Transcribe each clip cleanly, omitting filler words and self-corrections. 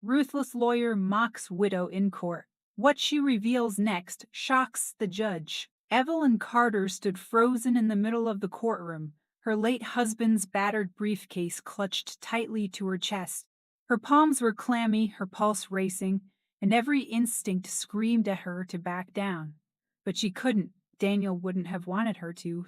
Ruthless lawyer mocks widow in court. What she reveals next shocks the judge. Evelyn Carter stood frozen in the middle of the courtroom, her late husband's battered briefcase clutched tightly to her chest. Her palms were clammy, her pulse racing, and every instinct screamed at her to back down. But she couldn't. Daniel wouldn't have wanted her to.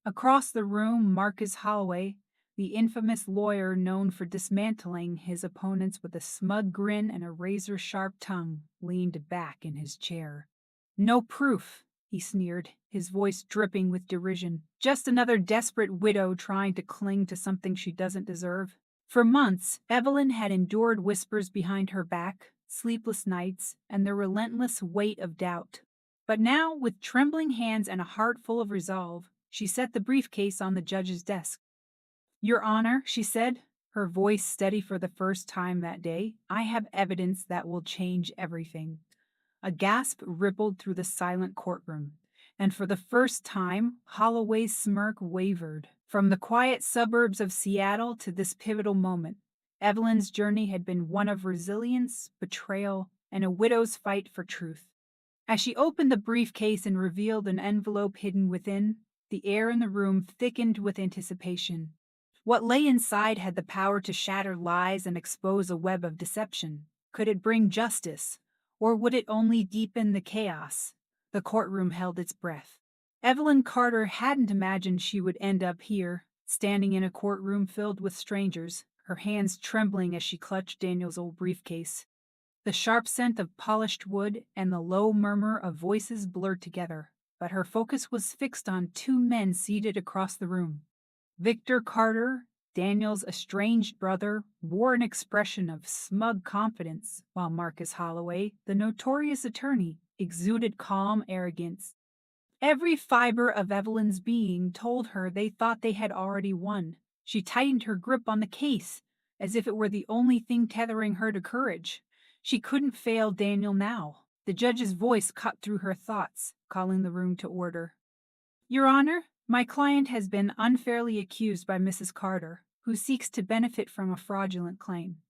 Across the room, Marcus Holloway, the infamous lawyer known for dismantling his opponents with a smug grin and a razor-sharp tongue, leaned back in his chair. "No proof," he sneered, his voice dripping with derision. "Just another desperate widow trying to cling to something she doesn't deserve." For months, Evelyn had endured whispers behind her back, sleepless nights, and the relentless weight of doubt. But now, with trembling hands and a heart full of resolve, she set the briefcase on the judge's desk. "Your Honor," she said, her voice steady for the first time that day, "I have evidence that will change everything." A gasp rippled through the silent courtroom, and for the first time, Holloway's smirk wavered. From the quiet suburbs of Seattle to this pivotal moment, Evelyn's journey had been one of resilience, betrayal, and a widow's fight for truth. As she opened the briefcase and revealed an envelope hidden within, the air in the room thickened with anticipation. What lay inside had the power to shatter lies and expose a web of deception. Could it bring justice, or would it only deepen the chaos? The courtroom held its breath. Evelyn Carter hadn't imagined she would end up here, standing in a courtroom filled with strangers, her hands trembling as she clutched Daniel's old briefcase. The sharp scent of polished wood and the low murmur of voices blurred together, but her focus was fixed on two men seated across the room. Victor Carter, Daniel's estranged brother, wore an expression of smug confidence, while Marcus Holloway, the notorious attorney, exuded calm arrogance. Every fiber of Evelyn's being told her they thought they had already won. She tightened her grip on the case, as if it were the only thing tethering her to courage. She couldn't fail Daniel now. The judge's voice cut through her thoughts, calling the room to order. "Your Honor, my client has been unfairly accused by Mrs. Carter, who seeks to benefit from a fraudulent claim.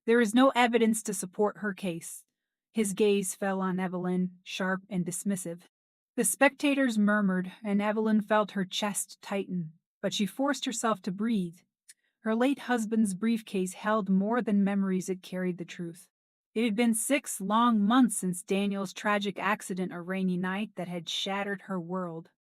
There is no evidence to support her case." His gaze fell on Evelyn, sharp and dismissive. The spectators murmured, and Evelyn felt her chest tighten, but she forced herself to breathe. Her late husband's briefcase held more than memories, it carried the truth. It had been 6 long months since Daniel's tragic accident, a rainy night that had shattered her world.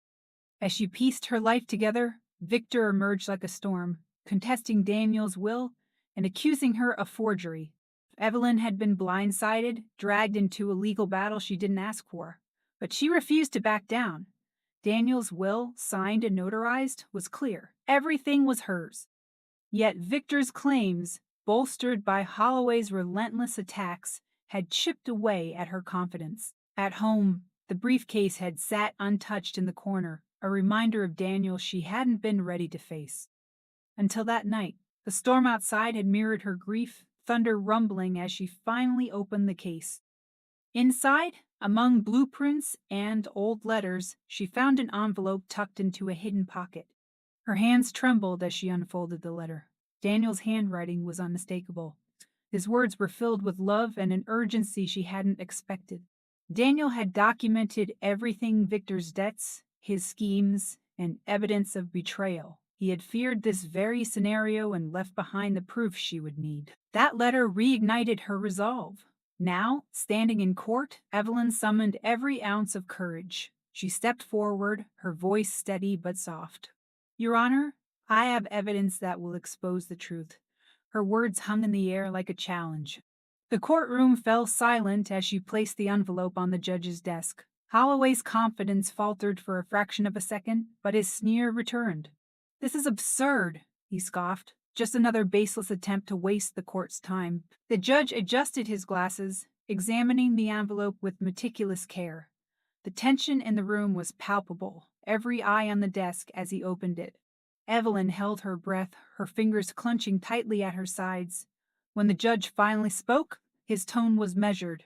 As she pieced her life together, Victor emerged like a storm, contesting Daniel's will and accusing her of forgery. Evelyn had been blindsided, dragged into a legal battle she didn't ask for, but she refused to back down. Daniel's will, signed and notarized, was clear. Everything was hers. Yet Victor's claims, bolstered by Holloway's relentless attacks, had chipped away at her confidence. At home, the briefcase had sat untouched in the corner, a reminder of Daniel she hadn't been ready to face. Until that night, the storm outside had mirrored her grief, thunder rumbling as she finally opened the case. Inside, among blueprints and old letters, she found an envelope tucked into a hidden pocket. Her hands trembled as she unfolded the letter. Daniel's handwriting was unmistakable. His words were filled with love and an urgency she hadn't expected. Daniel had documented everything: Victor's debts, his schemes, and evidence of betrayal. He had feared this very scenario and left behind the proof she would need. That letter reignited her resolve. Now, standing in court, Evelyn summoned every ounce of courage. She stepped forward, her voice steady but soft. "Your Honor, I have evidence that will expose the truth." Her words hung in the air like a challenge. The courtroom fell silent as she placed the envelope on the judge's desk. Holloway's confidence faltered for a fraction of a second, but his sneer returned. "This is absurd," he scoffed. "Just another baseless attempt to waste the court's time." The judge adjusted his glasses, examining the envelope with meticulous care. The tension in the room was palpable, every eye on the desk as he opened it. Evelyn held her breath, her fingers clenching tightly at her sides. When the judge finally spoke, his tone was measured.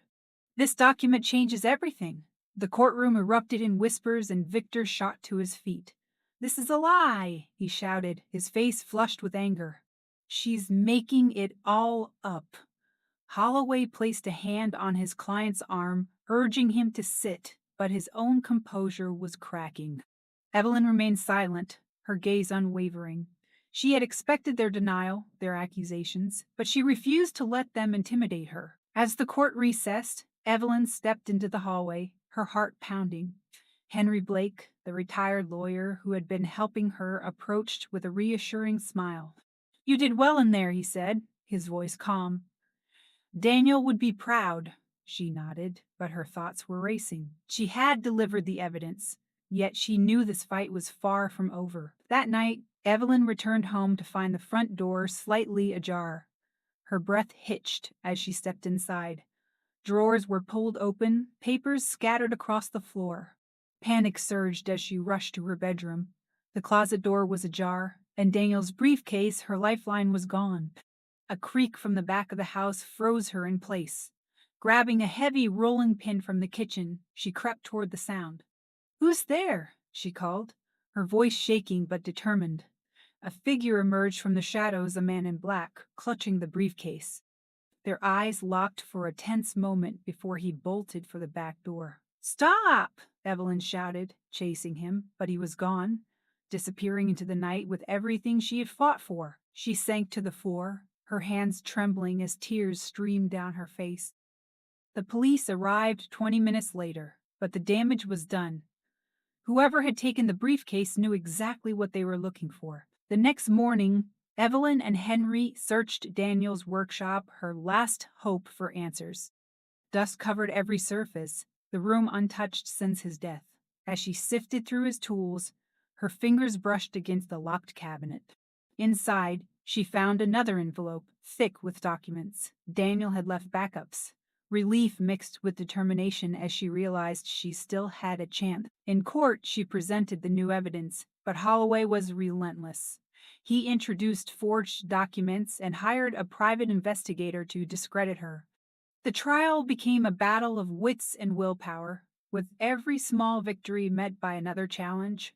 "This document changes everything." The courtroom erupted in whispers and Victor shot to his feet. "This is a lie," he shouted, his face flushed with anger. "She's making it all up." Holloway placed a hand on his client's arm, urging him to sit, but his own composure was cracking. Evelyn remained silent, her gaze unwavering. She had expected their denial, their accusations, but she refused to let them intimidate her. As the court recessed, Evelyn stepped into the hallway, her heart pounding. Henry Blake, the retired lawyer who had been helping her, approached with a reassuring smile. "You did well in there," he said, his voice calm. "Daniel would be proud." She nodded, but her thoughts were racing. She had delivered the evidence, yet she knew this fight was far from over. That night, Evelyn returned home to find the front door slightly ajar. Her breath hitched as she stepped inside. Drawers were pulled open, papers scattered across the floor. Panic surged as she rushed to her bedroom. The closet door was ajar, and Daniel's briefcase, her lifeline, was gone. A creak from the back of the house froze her in place. Grabbing a heavy rolling pin from the kitchen, she crept toward the sound. "Who's there?" she called, her voice shaking but determined. A figure emerged from the shadows, a man in black, clutching the briefcase. Their eyes locked for a tense moment before he bolted for the back door. "Stop!" Evelyn shouted, chasing him, but he was gone, disappearing into the night with everything she had fought for. She sank to the floor, her hands trembling as tears streamed down her face. The police arrived 20 minutes later, but the damage was done. Whoever had taken the briefcase knew exactly what they were looking for. The next morning, Evelyn and Henry searched Daniel's workshop, her last hope for answers. Dust covered every surface, the room untouched since his death. As she sifted through his tools, her fingers brushed against the locked cabinet. Inside, she found another envelope, thick with documents. Daniel had left backups. Relief mixed with determination as she realized she still had a chance. In court, she presented the new evidence, but Holloway was relentless. He introduced forged documents and hired a private investigator to discredit her. The trial became a battle of wits and willpower, with every small victory met by another challenge.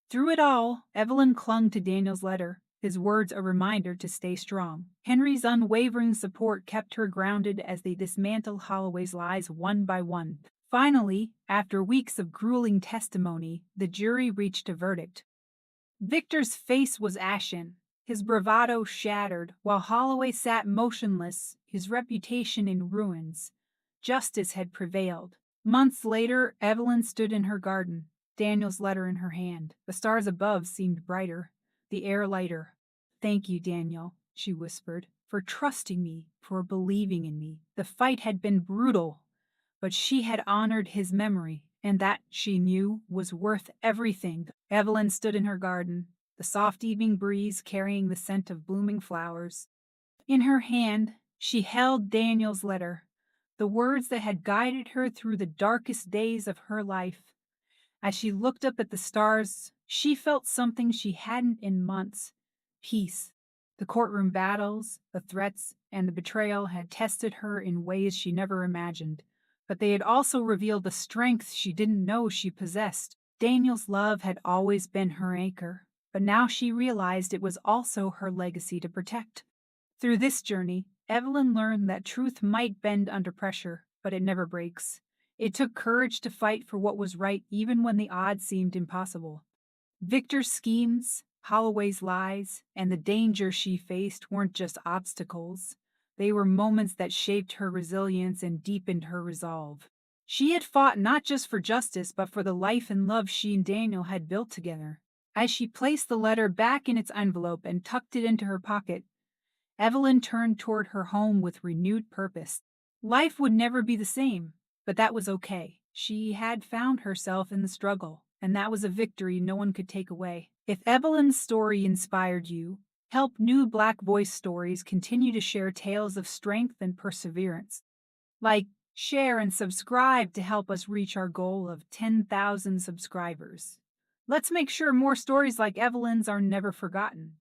Through it all, Evelyn clung to Daniel's letter, his words a reminder to stay strong. Henry's unwavering support kept her grounded as they dismantled Holloway's lies one by one. Finally, after weeks of grueling testimony, the jury reached a verdict. Victor's face was ashen, his bravado shattered, while Holloway sat motionless, his reputation in ruins. Justice had prevailed. Months later, Evelyn stood in her garden, Daniel's letter in her hand. The stars above seemed brighter, the air lighter. "Thank you, Daniel," she whispered, "for trusting me, for believing in me." The fight had been brutal, but she had honored his memory, and that, she knew, was worth everything. Evelyn stood in her garden, the soft evening breeze carrying the scent of blooming flowers. In her hand, she held Daniel's letter, the words that had guided her through the darkest days of her life. As she looked up at the stars, she felt something she hadn't in months: peace. The courtroom battles, the threats, and the betrayal had tested her in ways she never imagined, but they had also revealed the strength she didn't know she possessed. Daniel's love had always been her anchor, but now she realized it was also her legacy to protect. Through this journey, Evelyn learned that truth might bend under pressure, but it never breaks. It took courage to fight for what was right even when the odds seemed impossible. Victor's schemes, Holloway's lies, and the danger she faced weren't just obstacles. They were moments that shaped her resilience and deepened her resolve. She had fought not just for justice, but for the life and love she and Daniel had built together. As she placed the letter back in its envelope and tucked it into her pocket, Evelyn turned toward her home with renewed purpose. Life would never be the same, but that was okay. She had found herself in the struggle, and that was a victory no one could take away. If Evelyn's story inspired you, help new Black Voice Stories continue to share tales of strength and perseverance. Like, share, and subscribe to help us reach our goal of 10,000 subscribers. Let's make sure more stories like Evelyn's are never forgotten.